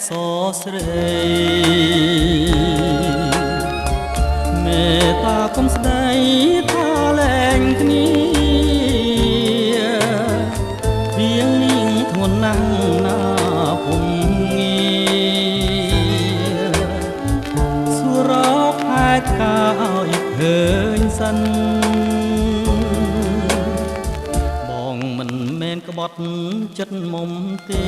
សស្រីមេត្តាគុំស្ដីថាលែងគ្នាវានាងធ្ងន់ណាស់ណាពុំងាសួររកហេតុការឲ្យឃើញសិនបងមិនមែនក្បត់ចិត្តមុំទេ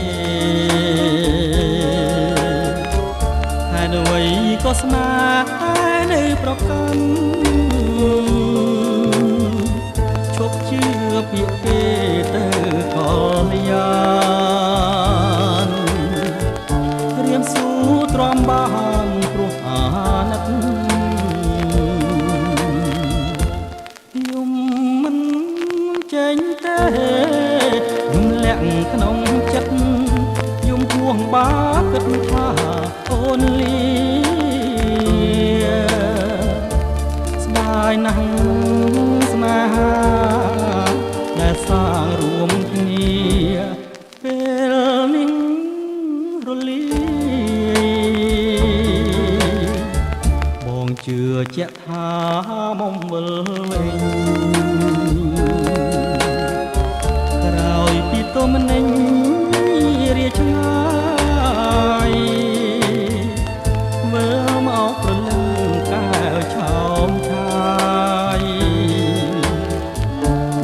ហេតុអ្វីក៏ស្នេហ៍នៅប្រកាន់ឈប់ជឿពាក្យគេទៅក៏យ៉ានរៀមស៊ូទ្រាំបានព្រោះអាណិតយំមិនចេញទេយំលាក់ក្នុងចិត្តយំពោះបាគិតថាអូនលីស្ដាយណាស់ស្នេហាដែលសាងរួមគ្នាពេលនេះរលាយបងជឿជាក់ថាមុំវិលវិញក្រោយពីទុំនិញរាឆ្ងាយមើលមកព្រលឹងកែវឆោមឆាយ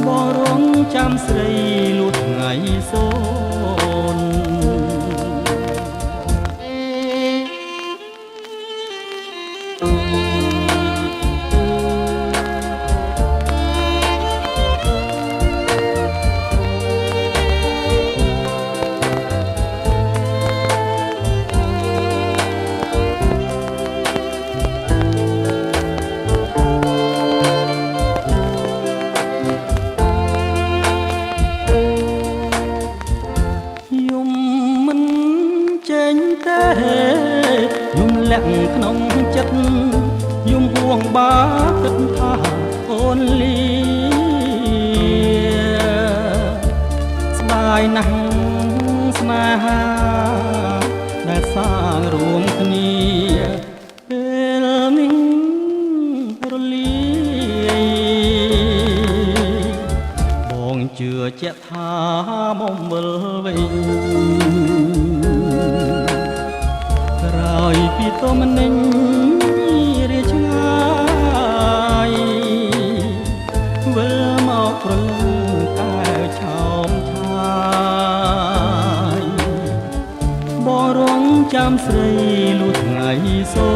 បងរងចាំស្រីលួចថ្ងៃសូនយំលាក់ក្នុងចិត្តយំហួងបាគិតថាអូនលីស្ដាយណាស់ស្នេហាដែលសាងរួមគ្នាពេលនេះរលាយបងជឿជាក់ថាមុំវិលវិញក្រោយពីទុំនិញរាឆ្ងាយវិលមកព្រលឹងកែវឆោមឆាយបងរងចាំស្រីលួចថ្ងៃសូ